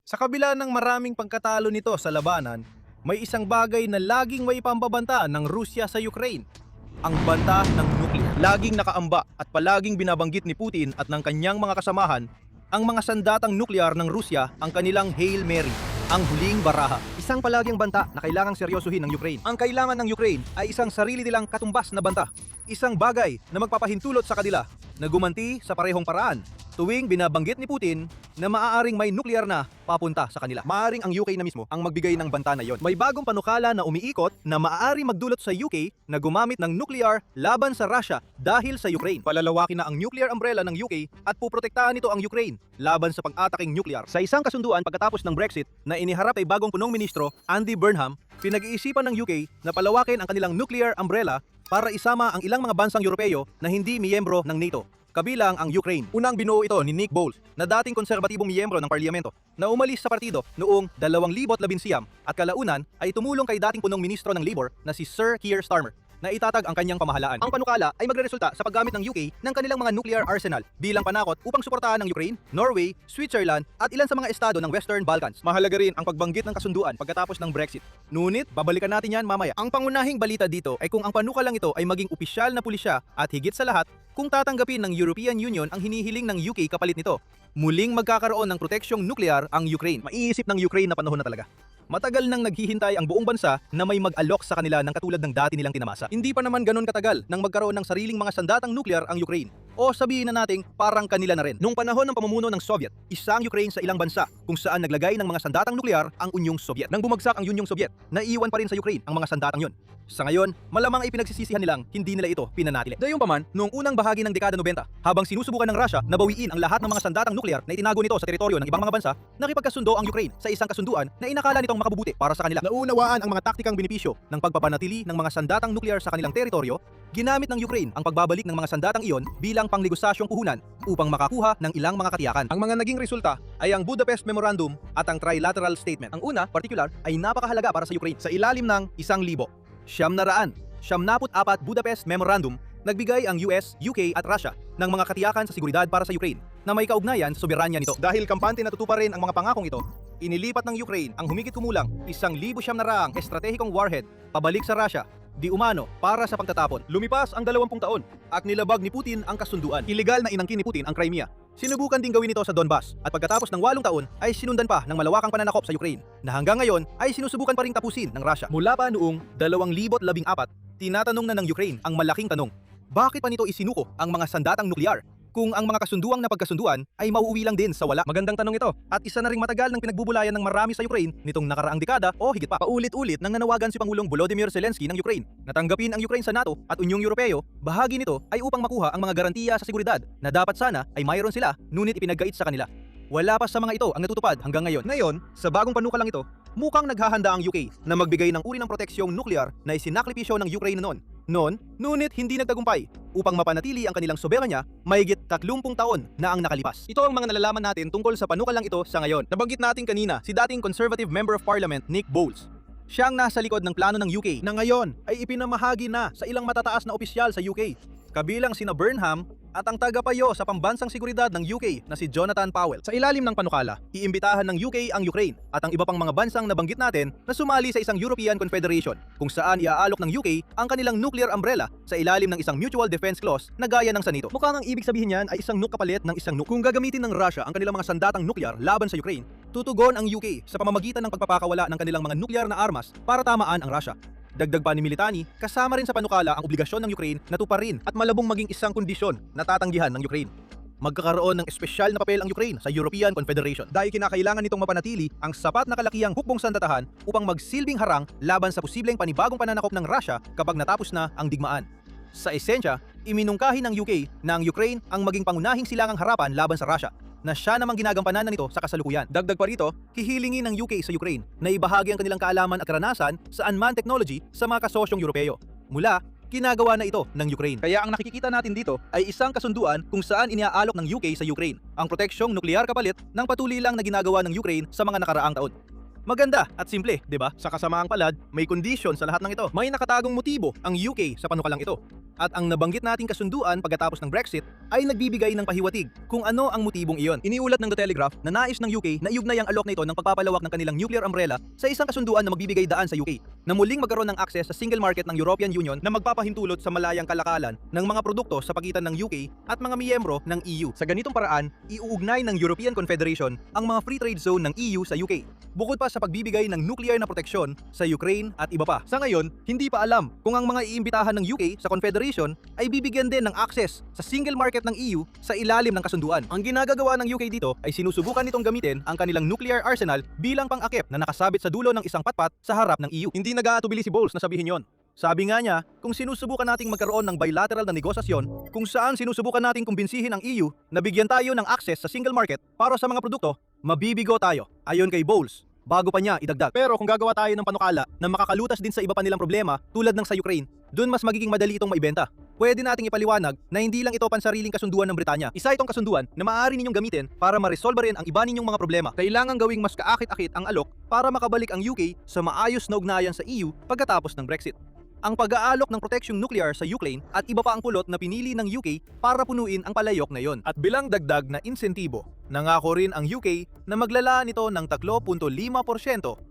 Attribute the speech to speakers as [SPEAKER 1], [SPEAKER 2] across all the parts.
[SPEAKER 1] Sa kabila ng maraming pagkatalo nito sa labanan, may isang bagay na laging may pambabanta ng Rusya sa Ukraine. Ang banta ng nuclear. Laging nakaamba at palaging binabanggit ni Putin at ng kanyang mga kasamahan ang mga sandatang nuklear ng Rusya ang kanilang Hail Mary, ang huling baraha. Isang palaging banta na kailangang seryosohin ng Ukraine. Ang kailangan ng Ukraine ay isang sarili nilang katumbas na banta. Isang bagay na magpapahintulot sa kanila na gumanti sa parehong paraan tuwing binabanggit ni Putin na maaaring may nuclear na papunta sa kanila. Maaaring ang UK na mismo ang magbigay ng banta na yon. May bagong panukala na umiikot na maaaring magdulot sa UK na gumamit ng nuclear laban sa Russia dahil sa Ukraine. Palalawakin na ang nuclear umbrella ng UK at puprotektahan nito ang Ukraine laban sa pag-ataking nuclear. Sa isang kasunduan pagkatapos ng Brexit na iniharap ay bagong punong ministro Andy Burnham, pinag-iisipan ng UK na palawakin ang kanilang nuclear umbrella para isama ang ilang mga bansang Europeo na hindi miyembro ng NATO, kabilang ang Ukraine. Unang binuo ito ni Nick Boles, na dating konserbatibong miyembro ng parlamento, na umalis sa partido noong 2019 at kalaunan ay tumulong kay dating punong ministro ng Labour na si Sir Keir Starmer na itatag ang kanyang pamahalaan. Ang panukala ay magreresulta sa paggamit ng UK ng kanilang mga nuclear arsenal bilang panakot upang suportahan ng Ukraine, Norway, Switzerland at ilan sa mga estado ng Western Balkans. Mahalaga rin ang pagbanggit ng kasunduan pagkatapos ng Brexit. Ngunit, babalikan natin yan mamaya. Ang pangunahing balita dito ay kung ang panukalang ito ay maging opisyal na pulisya at higit sa lahat, kung tatanggapin ng European Union ang hinihiling ng UK kapalit nito. Muling magkakaroon ng proteksyong nuklear ang Ukraine. Maiisip ng Ukraine na panahon na talaga. Matagal nang naghihintay ang buong bansa na may mag-alok sa kanila ng katulad ng dati nilang tinamasa. Hindi pa naman ganun katagal nang magkaroon ng sariling mga sandatang nuklear ang Ukraine. O sabihin na nating parang kanila na rin. Noong panahon ng pamumuno ng Soviet, isa ang Ukraine sa ilang bansa kung saan naglagay ng mga sandatang nuklear ang Unyong Soviet. Nang bumagsak ang Unyong Soviet, naiiwan pa rin sa Ukraine ang mga sandatang yon. Sa ngayon, malamang ay pinagsisisihan nilang hindi nila ito pinanatili. Gayunpaman, noong unang bahagi ng dekada 90, habang sinusubukan ng Russia na bawiin ang lahat ng mga sandatang nuklear na itinago nito sa teritoryo ng ibang mga bansa, nakipagkasundo ang Ukraine sa isang kasunduan na inakala nitong makabubuti para sa kanila. Naunawaan ang mga taktikang benepisyo ng pagpapanatili ng mga sandatang nuklear sa kanilang teritoryo. Ginamit ng Ukraine ang pagbabalik ng mga sandatang iyon bilang pangnegosasyong puhunan upang makakuha ng ilang mga katiyakan. Ang mga naging resulta ay ang Budapest Memorandum at ang Trilateral Statement. Ang una, particular, ay napakahalaga para sa Ukraine. Sa ilalim ng 1,974 Budapest Memorandum, nagbigay ang US, UK at Russia ng mga katiyakan sa seguridad para sa Ukraine na may kaugnayan sa soberanya nito. Dahil kampante na tutuparin ang mga pangakong ito, inilipat ng Ukraine ang humigit kumulang 1,900 estratehikong warhead pabalik sa Russia, di umano para sa pagtatapon. Lumipas ang 20 taon at nilabag ni Putin ang kasunduan. Ilegal na inangkin ni Putin ang Crimea. Sinubukan din gawin ito sa Donbas at pagkatapos ng 8 taon ay sinundan pa ng malawakang pananakop sa Ukraine na hanggang ngayon ay sinusubukan pa ring tapusin ng Russia. Mula pa noong 2014, tinatanong na ng Ukraine ang malaking tanong, bakit pa nito isinuko ang mga sandatang nuklear kung ang mga kasunduang napagkasunduan ay mauuwi lang din sa wala? Magandang tanong ito at isa na ring matagal ng pinagbubulayan ng marami sa Ukraine nitong nakaraang dekada o higit pa. Paulit-ulit nang nanawagan si Pangulong Volodymyr Zelensky ng Ukraine na tanggapin ang Ukraine sa NATO at Unyong Europeo. Bahagi nito ay upang makuha ang mga garantiya sa seguridad na dapat sana ay mayroon sila ngunit ipinagkait sa kanila. Wala pa sa mga ito ang natutupad hanggang ngayon. Ngayon, sa bagong panukalang ito, mukhang naghahanda ang UK na magbigay ng uri ng proteksyong nuklear na isinakripisyo ng Ukraine noon, ngunit hindi nagtagumpay upang mapanatili ang kanilang soberanya mahigit 30 taon na ang nakalipas. Ito ang mga nalalaman natin tungkol sa panukalang ito sa ngayon. Nabanggit natin kanina si dating Conservative Member of Parliament Nick Boles. Siya ang nasa likod ng plano ng UK na ngayon ay ipinamahagi na sa ilang matataas na opisyal sa UK, kabilang sina Burnham at ang tagapayo sa pambansang seguridad ng UK na si Jonathan Powell. Sa ilalim ng panukala, iimbitahan ng UK ang Ukraine at ang iba pang mga bansang nabanggit natin na sumali sa isang European Confederation kung saan iaalok ng UK ang kanilang nuclear umbrella sa ilalim ng isang Mutual Defense Clause na gaya ng sa NATO. Mukhang ang ibig sabihin niyan ay isang nuke kapalit ng isang nuke. Kung gagamitin ng Russia ang kanilang mga sandatang nuclear laban sa Ukraine, tutugon ang UK sa pamamagitan ng pagpapakawala ng kanilang mga nuclear na armas para tamaan ang Russia. Dagdag pa ni Militani, kasama rin sa panukala ang obligasyon ng Ukraine na tuparin at malabong maging isang kondisyon na tatanggihan ng Ukraine. Magkakaroon ng espesyal na papel ang Ukraine sa European Confederation dahil kinakailangan nitong mapanatili ang sapat na kalakihang hukbong sandatahan upang magsilbing harang laban sa posibleng panibagong pananakop ng Russia kapag natapos na ang digmaan. Sa esensya, iminungkahi ng UK na ang Ukraine ang maging pangunahing silangang harapan laban sa Russia na siya namang ginagampanan na nito sa kasalukuyan. Dagdag pa rito, hihilingin ng UK sa Ukraine na ibahagi ang kanilang kaalaman at karanasan sa unmanned technology sa mga kasosyong Europeo. Mula, ginagawa na ito ng Ukraine. Kaya ang nakikita natin dito ay isang kasunduan kung saan iniaalok ng UK sa Ukraine ang proteksyong nuklear kapalit ng patuloy lang na ginagawa ng Ukraine sa mga nakaraang taon. Maganda at simple, di ba? Sa kasamaang palad, may kondisyon sa lahat ng ito. May nakatagong motibo ang UK sa panukalang ito. At ang nabanggit nating kasunduan pagkatapos ng Brexit ay nagbibigay ng pahiwatig kung ano ang motibong iyon. Iniulat ng The Telegraph na nais ng UK na iugnay ang alok na ito ng pagpapalawak ng kanilang nuclear umbrella sa isang kasunduan na magbibigay daan sa UK na muling magkaroon ng access sa single market ng European Union na magpapahintulot sa malayang kalakalan ng mga produkto sa pagitan ng UK at mga miyembro ng EU. Sa ganitong paraan, iuugnay ng European Confederation ang mga free trade zone ng EU sa UK, bukod pa sa pagbibigay ng nuclear na proteksyon sa Ukraine at iba pa. Sa ngayon, hindi pa alam kung ang mga iimbitahan ng UK sa Confederation ay bibigyan din ng access sa single market ng EU sa ilalim ng kasunduan. Ang ginagagawa ng UK dito ay sinusubukan nitong gamitin ang kanilang nuclear arsenal bilang pang-akip na nakasabit sa dulo ng isang patpat sa harap ng EU. Hindi nag-aatubili si Bowles na sabihin yon. Sabi nga niya, kung sinusubukan nating magkaroon ng bilateral na negosasyon, kung saan sinusubukan nating kumbinsihin ang EU na bigyan tayo ng access sa single market para sa mga produkto, mabibigo tayo. Ayon kay Bowles. Bago pa niya idagdag. Pero kung gagawa tayo ng panukala na makakalutas din sa iba pa nilang problema tulad ng sa Ukraine, dun mas magiging madali itong maibenta. Pwede nating ipaliwanag na hindi lang ito pansariling kasunduan ng Britanya. Isa itong kasunduan na maaari ninyong gamitin para ma-resolve rin ang iba ninyong mga problema. Kailangan gawing mas kaakit-akit ang alok para makabalik ang UK sa maayos na ugnayan sa EU pagkatapos ng Brexit. Ang pag-aalok ng proteksyong nuclear sa Ukraine at iba pa ang pulot na pinili ng UK para punuin ang palayok na yon. At bilang dagdag na insentibo, nangako rin ang UK na maglalaan nito ng 3.5%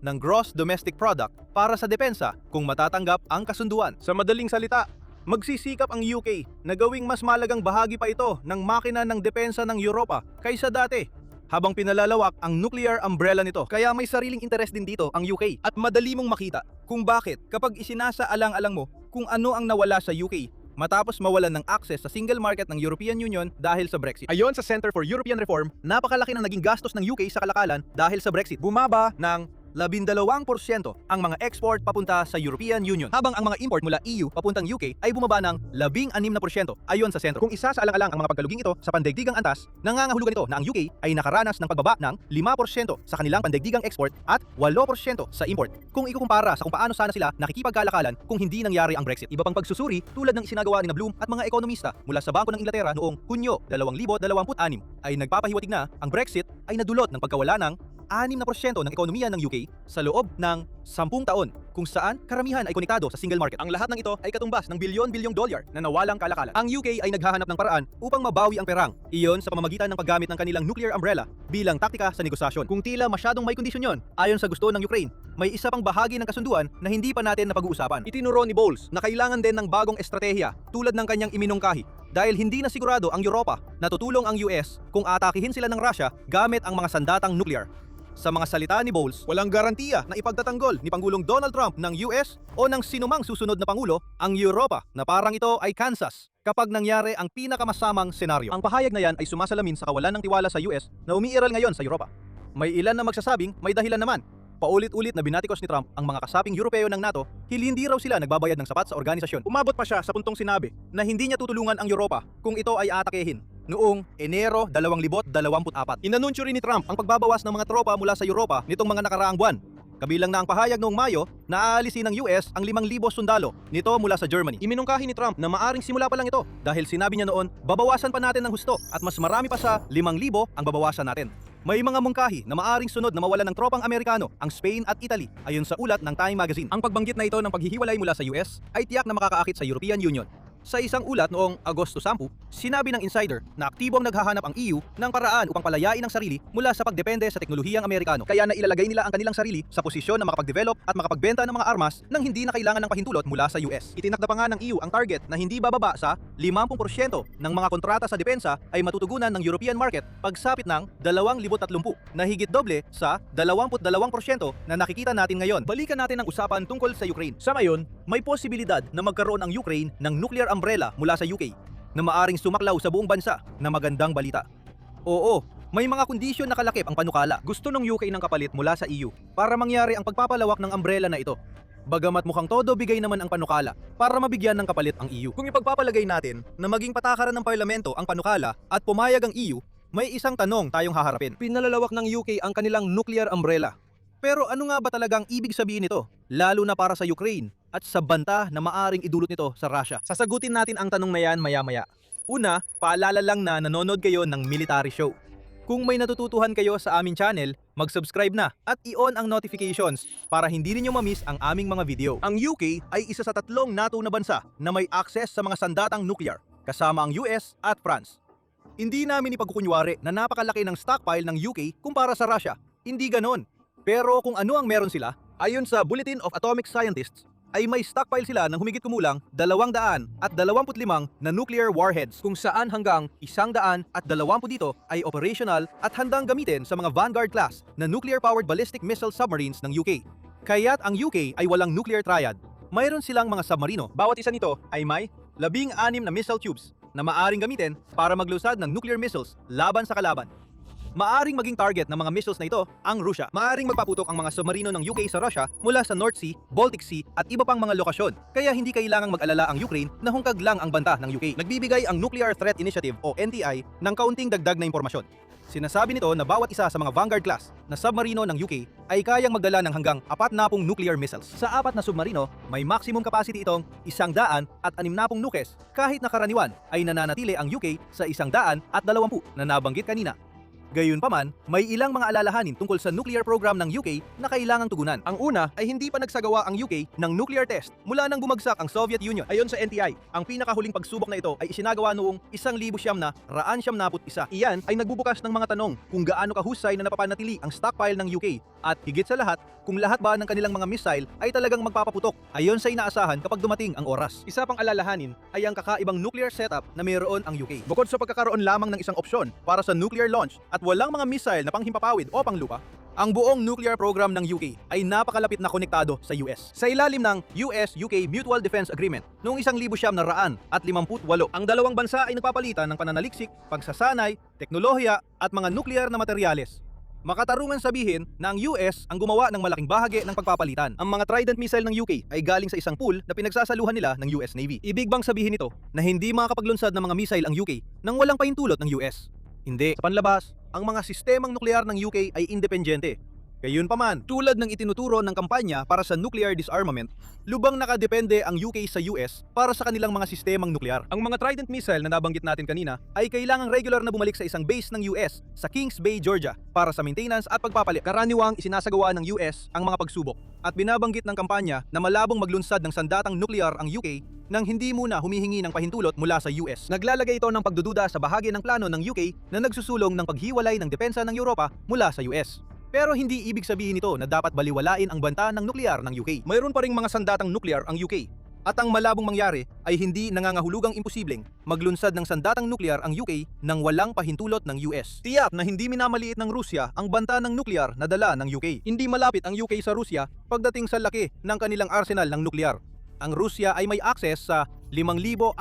[SPEAKER 1] ng gross domestic product para sa depensa kung matatanggap ang kasunduan. Sa madaling salita, magsisikap ang UK na gawing mas malagang bahagi pa ito ng makina ng depensa ng Europa kaysa dati, habang pinalalawak ang nuclear umbrella nito. Kaya may sariling interes din dito ang UK at madali mong makita kung bakit kapag isinasaalang-alang mo kung ano ang nawala sa UK matapos mawalan ng access sa single market ng European Union dahil sa Brexit. Ayon sa Center for European Reform, napakalaki ng naging gastos ng UK sa kalakalan dahil sa Brexit. Bumaba ng 12% ang mga export papunta sa European Union, habang ang mga import mula EU papuntang UK ay bumaba ng 16% ayon sa sentro. Kung isa sa alang-alang ang mga pagkaluging ito sa pandaigdigang antas, nangangahulugan ito na ang UK ay nakaranas ng pagbaba ng 5% sa kanilang pandaigdigang export at 8% sa import. Kung ikukumpara sa kung paano sana sila nakikipagkalakalan kung hindi nangyari ang Brexit. Iba pang pagsusuri tulad ng isinagawa ni Bloom at mga ekonomista mula sa Bangko ng Inglaterra noong Hunyo 2026 ay nagpapahiwatig na ang Brexit ay nadulot ng pagkawala ng 6% ng ekonomiya ng UK sa loob ng 10 taon, kung saan karamihan ay konektado sa single market. Ang lahat ng ito ay katumbas ng bilyon-bilyong dolyar na nawalang kalakalan. Ang UK ay naghahanap ng paraan upang mabawi ang perang. Iyon sa pamamagitan ng paggamit ng kanilang nuclear umbrella bilang taktika sa negosasyon. Kung tila masyadong may kondisyon yon, ayon sa gusto ng Ukraine, may isa pang bahagi ng kasunduan na hindi pa natin napag-uusapan. Itinuro ni Bowles na kailangan din ng bagong estratehiya tulad ng kanyang iminungkahi dahil hindi na sigurado ang Europa na tutulong ang US kung atakihin sila ng Russia gamit ang mga sandatang nuclear. Sa mga salita ni Bowles, walang garantiya na ipagtatanggol ni Pangulong Donald Trump ng US o ng sinumang susunod na Pangulo ang Europa na parang ito ay Kansas kapag nangyari ang pinakamasamang senaryo. Ang pahayag na yan ay sumasalamin sa kawalan ng tiwala sa US na umiiral ngayon sa Europa. May ilan na magsasabing may dahilan naman. Paulit-ulit na binatikos ni Trump ang mga kasaping Europeo ng NATO, hindi raw sila nagbabayad ng sapat sa organisasyon. Umabot pa siya sa puntong sinabi na hindi niya tutulungan ang Europa kung ito ay atakehin. Noong Enero 2024, inanunsyo rin ni Trump ang pagbabawas ng mga tropa mula sa Europa nitong mga nakaraang buwan. Kabilang na ang pahayag noong Mayo na aalisin ng US ang 5,000 sundalo nito mula sa Germany. Iminungkahi ni Trump na maaring simula pa lang ito dahil sinabi niya noon, babawasan pa natin ng husto at mas marami pa sa 5,000 ang babawasan natin. May mga mungkahi na maaring sunod na mawalan ng tropang Amerikano ang Spain at Italy ayon sa ulat ng Time Magazine. Ang pagbanggit na ito ng paghihiwalay mula sa US ay tiyak na makakaakit sa European Union. Sa isang ulat noong Agosto 10, sinabi ng insider na aktibong naghahanap ang EU ng paraan upang palayain ang sarili mula sa pagdepende sa teknolohiyang Amerikano. Kaya nailalagay nila ang kanilang sarili sa posisyon na makapag-develop at makapagbenta ng mga armas nang hindi na kailangan ng pahintulot mula sa US. Itinakda pa nga ng EU ang target na hindi bababa sa 50% ng mga kontrata sa depensa ay matutugunan ng European market pagsapit ng 2030 na higit doble sa 22% na nakikita natin ngayon. Balikan natin ang usapan tungkol sa Ukraine. Sa ngayon, may posibilidad na magkaroon ang Ukraine ng nuclear umbrella mula sa UK na maaring sumaklaw sa buong bansa na magandang balita. Oo, may mga kondisyon na kalakip ang panukala. Gusto ng UK ng kapalit mula sa EU para mangyari ang pagpapalawak ng umbrella na ito. Bagamat mukhang todo bigay naman ang panukala para mabigyan ng kapalit ang EU. Kung ipagpapalagay natin na maging patakaran ng parlamento ang panukala at pumayag ang EU, may isang tanong tayong haharapin. Pinalalawak ng UK ang kanilang nuclear umbrella. Pero ano nga ba talagang ibig sabihin nito? Lalo na para sa Ukraine at sa banta na maaring idulot nito sa Russia. Sasagutin natin ang tanong na yan maya-maya. Una, paalala lang na nanonood kayo ng military show. Kung may natututuhan kayo sa aming channel, mag-subscribe na at i-on ang notifications para hindi ninyo ma-miss ang aming mga video. Ang UK ay isa sa 3 NATO na bansa na may access sa mga sandatang nuclear, kasama ang US at France. Hindi namin ipagkukunwari na napakalaki ng stockpile ng UK kumpara sa Russia. Hindi ganon. Pero kung ano ang meron sila, ayon sa Bulletin of Atomic Scientists, ay may stockpile sila ng humigit kumulang 225 na nuclear warheads, kung saan hanggang 120 dito ay operational at handang gamitin sa mga Vanguard class na nuclear-powered ballistic missile submarines ng UK. Kaya't ang UK ay walang nuclear triad. Mayroon silang mga submarino. Bawat isa nito ay may 16 na missile tubes na maaring gamitin para maglusad ng nuclear missiles laban sa kalaban. Maaring maging target ng mga missiles na ito ang Russia. Maaring magpaputok ang mga submarino ng UK sa Russia mula sa North Sea, Baltic Sea at iba pang mga lokasyon. Kaya hindi kailangang mag-alala ang Ukraine na hungkag lang ang banta ng UK. Nagbibigay ang Nuclear Threat Initiative o NTI ng kaunting dagdag na impormasyon. Sinasabi nito na bawat isa sa mga Vanguard class na submarino ng UK ay kayang magdala ng hanggang 40 nuclear missiles. Sa 4 na submarino, may maximum capacity itong 160 nukes, kahit na karaniwan ay nananatili ang UK sa 120 na nabanggit kanina. Gayunpaman, may ilang mga alalahanin tungkol sa nuclear program ng UK na kailangang tugunan. Ang una ay hindi pa nagsagawa ang UK ng nuclear test mula nang bumagsak ang Soviet Union. Ayon sa NTI, ang pinakahuling pagsubok na ito ay isinagawa noong 1991. Iyan ay nagbubukas ng mga tanong kung gaano kahusay na napapanatili ang stockpile ng UK at higit sa lahat, kung lahat ba ng kanilang mga missile ay talagang magpapaputok ayon sa inaasahan kapag dumating ang oras. Isa pang alalahanin ay ang kakaibang nuclear setup na mayroon ang UK. Bukod sa pagkakaroon lamang ng isang opsyon para sa nuclear launch at walang mga missile na panghimpapawid o panglupa, ang buong nuclear program ng UK ay napakalapit na konektado sa US. Sa ilalim ng US-UK Mutual Defense Agreement noong 1958, ang dalawang bansa ay nagpapalitan ng pananaliksik, pagsasanay, teknolohiya at mga nuclear na materyales. Makatarungan sabihin na ang US ang gumawa ng malaking bahagi ng pagpapalitan. Ang mga Trident missile ng UK ay galing sa isang pool na pinagsasaluhan nila ng US Navy. Ibig bang sabihin nito na hindi makakapaglunsad ng mga missile ang UK nang walang pahintulot ng US? Hindi. Sa panlabas, ang mga sistemang nuklear ng UK ay independyente. Gayunpaman, tulad ng itinuturo ng kampanya para sa nuclear disarmament, lubang nakadepende ang UK sa US para sa kanilang mga sistemang nuklear. Ang mga Trident missile na nabanggit natin kanina ay kailangang regular na bumalik sa isang base ng US sa Kings Bay, Georgia para sa maintenance at pagpapalit. Karaniwang isinasagawa ng US ang mga pagsubok at binabanggit ng kampanya na malabong maglunsad ng sandatang nuklear ang UK nang hindi muna humihingi ng pahintulot mula sa US. Naglalagay ito ng pagdududa sa bahagi ng plano ng UK na nagsusulong ng paghiwalay ng depensa ng Europa mula sa US. Pero hindi ibig sabihin nito na dapat baliwalain ang banta ng nuklear ng UK. Mayroon pa ring mga sandatang nuklear ang UK. At ang malabong mangyari ay hindi nangangahulugang imposibleng maglunsad ng sandatang nuklear ang UK nang walang pahintulot ng US. Tiyak na hindi minamaliit ng Rusya ang banta ng nuklear na dala ng UK. Hindi malapit ang UK sa Rusya pagdating sa laki ng kanilang arsenal ng nuklear. Ang Rusya ay may access sa 5,400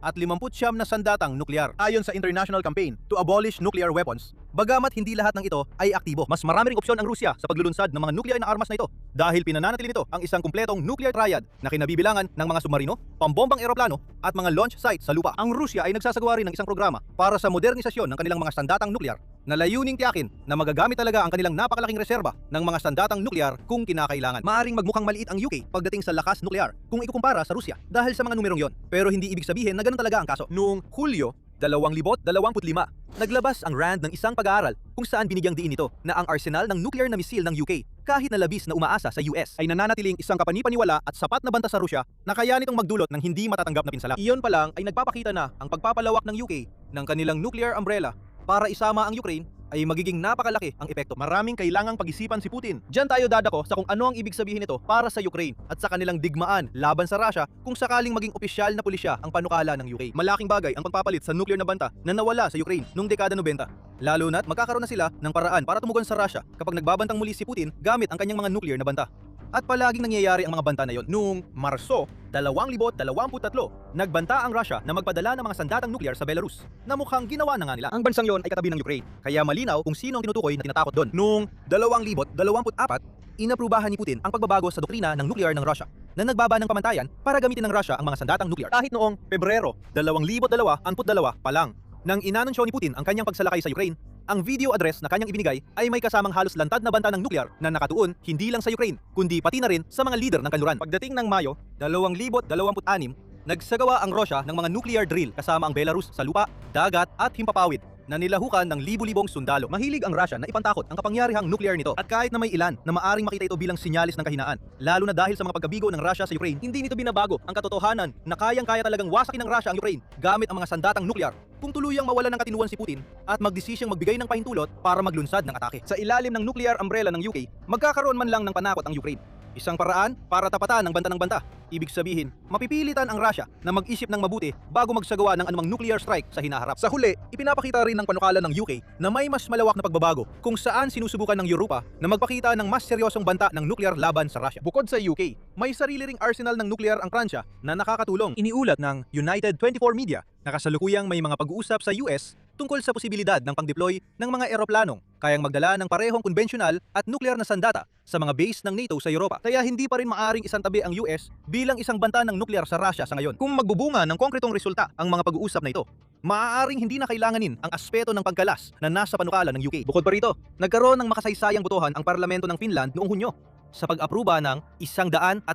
[SPEAKER 1] at 59 na sandatang nuklear ayon sa International Campaign to Abolish Nuclear Weapons. Bagamat hindi lahat ng ito ay aktibo, mas marami ring opsyon ang Rusya sa paglulunsad ng mga nuclear na armas na ito dahil pinananatili nito ang isang kumpletong nuclear triad na kinabibilangan ng mga submarino, pambombang eroplano at mga launch sites sa lupa. Ang Rusya ay nagsasagawa rin ng isang programa para sa modernisasyon ng kanilang mga sandatang nuklear na layuning tiyakin na magagamit talaga ang kanilang napakalaking reserba ng mga sandatang nuklear kung kinakailangan. Maaring magmukhang maliit ang UK pagdating sa lakas nuklear kung ikukumpara sa Rusya dahil sa mga numerong yon. Pero hindi ibig sabihin na ganun talaga ang kaso. Noong Hulyo 2025, naglabas ang RAND ng isang pag-aaral kung saan binigyang diin ito na ang arsenal ng nuclear na misil ng UK kahit na labis na umaasa sa US ay nananatiling isang kapanipaniwala at sapat na banta sa Rusya na kaya nitong magdulot ng hindi matatanggap na pinsala. Iyon pa lang ay nagpapakita na ang pagpapalawak ng UK ng kanilang nuclear umbrella para isama ang Ukraine ay magiging napakalaki ang epekto. Maraming kailangang pag-isipan si Putin. Diyan tayo dadako sa kung ano ang ibig sabihin nito para sa Ukraine at sa kanilang digmaan laban sa Russia kung sakaling maging opisyal na pulisya ang panukala ng UK. Malaking bagay ang pagpapalit sa nuclear na banta na nawala sa Ukraine noong dekada 90. Lalo na't magkakaroon na sila ng paraan para tumugon sa Russia kapag nagbabantang muli si Putin gamit ang kanyang mga nuclear na banta. At palaging nangyayari ang mga banta na yon. Noong Marso 2023, nagbanta ang Russia na magpadala ng mga sandatang nuclear sa Belarus na mukhang ginawa na nga nila. Ang bansang yon ay katabi ng Ukraine, kaya malinaw kung sino ang tinutukoy na tinatakot doon. Noong 2024, inaprubahan ni Putin ang pagbabago sa doktrina ng nuclear ng Russia na nagbaba ng pamantayan para gamitin ng Russia ang mga sandatang nuclear. Kahit noong Pebrero 2022 pa lang, nang inanunsyo ni Putin ang kanyang pagsalakay sa Ukraine, ang video address na kanyang ibinigay ay may kasamang halos lantad na banta ng nuclear na nakatuon hindi lang sa Ukraine, kundi pati na rin sa mga leader ng kanluran. Pagdating ng Mayo 2026, nagsagawa ang Russia ng mga nuclear drill kasama ang Belarus sa lupa, dagat at himpapawid na nilahukan ng libu-libong sundalo. Mahilig ang Russia na ipantakot ang kapangyarihang nuclear nito at kahit na may ilan na maaring makita ito bilang sinyalis ng kahinaan, lalo na dahil sa mga pagkabigo ng Russia sa Ukraine, hindi nito binabago ang katotohanan na kayang-kaya talagang wasakin ng Russia ang Ukraine gamit ang mga sandatang nuclear kung tuluyang mawala ng katinuan si Putin at magdesisyang magbigay ng pahintulot para maglunsad ng atake. Sa ilalim ng nuclear umbrella ng UK, magkakaroon man lang ng panakot ang Ukraine. Isang paraan para tapatan ng banta ng banta. Ibig sabihin, mapipilitan ang Russia na mag-isip ng mabuti bago magsagawa ng anumang nuclear strike sa hinaharap. Sa huli, ipinapakita rin ng panukala ng UK na may mas malawak na pagbabago kung saan sinusubukan ng Europa na magpakita ng mas seryosong banta ng nuclear laban sa Russia. Bukod sa UK, may sarili ring arsenal ng nuclear ang Pransya na nakakatulong. Iniulat ng United 24 Media na kasalukuyang may mga pag-uusap sa US tungkol sa posibilidad ng pang-deploy ng mga eroplanong kayang magdala ng parehong konbensyonal at nuclear na sandata sa mga base ng NATO sa Europa. Kaya hindi pa rin maaring isantabi ang US bilang isang banta ng nuclear sa Russia sa ngayon. Kung magbubunga ng konkretong resulta ang mga pag-uusap na ito, maaaring hindi na kailanganin ang aspeto ng pagkalas na nasa panukala ng UK. Bukod pa rito, nagkaroon ng makasaysayang botohan ang parlamento ng Finland noong Hunyo. Sa pag-apruba ng 125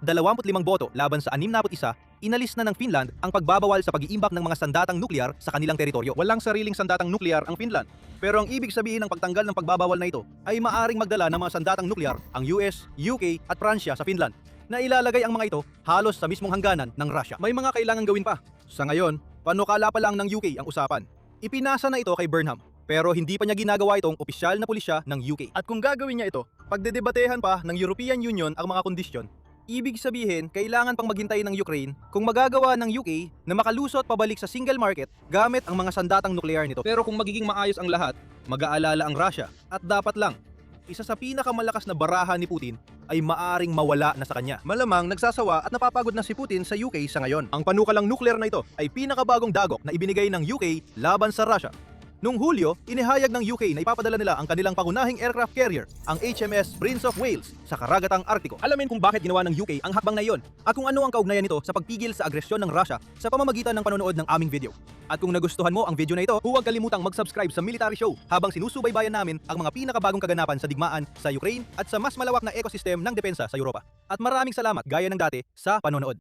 [SPEAKER 1] boto laban sa 61, inalis na ng Finland ang pagbabawal sa pag-iimbak ng mga sandatang nuclear sa kanilang teritoryo. Walang sariling sandatang nuclear ang Finland, pero ang ibig sabihin ng pagtanggal ng pagbabawal na ito ay maaring magdala ng mga sandatang nuclear ang US, UK at Pransya sa Finland, na ilalagay ang mga ito halos sa mismong hangganan ng Russia. May mga kailangan gawin pa. Sa ngayon, panukala pa lang ng UK ang usapan. Ipinasa na ito kay Burnham, pero hindi pa niya ginagawa itong opisyal na pulisya ng UK. At kung gagawin niya ito, pagdedebatehan pa ng European Union ang mga kondisyon, ibig sabihin kailangan pang maghintay ng Ukraine kung magagawa ng UK na makalusot pabalik sa single market gamit ang mga sandatang nuklear nito. Pero kung magiging maayos ang lahat, mag-aalala ang Russia at dapat lang, isa sa pinakamalakas na baraha ni Putin ay maaring mawala na sa kanya. Malamang nagsasawa at napapagod na si Putin sa UK sa ngayon. Ang panukalang nuclear na ito ay pinakabagong dagok na ibinigay ng UK laban sa Russia. Noong Hulyo, inihayag ng UK na ipapadala nila ang kanilang pangunahing aircraft carrier, ang HMS Prince of Wales, sa karagatang Artiko. Alamin kung bakit ginawa ng UK ang hakbang na iyon at kung ano ang kaugnayan nito sa pagpigil sa agresyon ng Russia sa pamamagitan ng panonood ng aming video. At kung nagustuhan mo ang video na ito, huwag kalimutang mag-subscribe sa Military Show habang sinusubaybayan namin ang mga pinakabagong kaganapan sa digmaan sa Ukraine at sa mas malawak na ekosistem ng depensa sa Europa. At maraming salamat gaya ng dati sa panonood.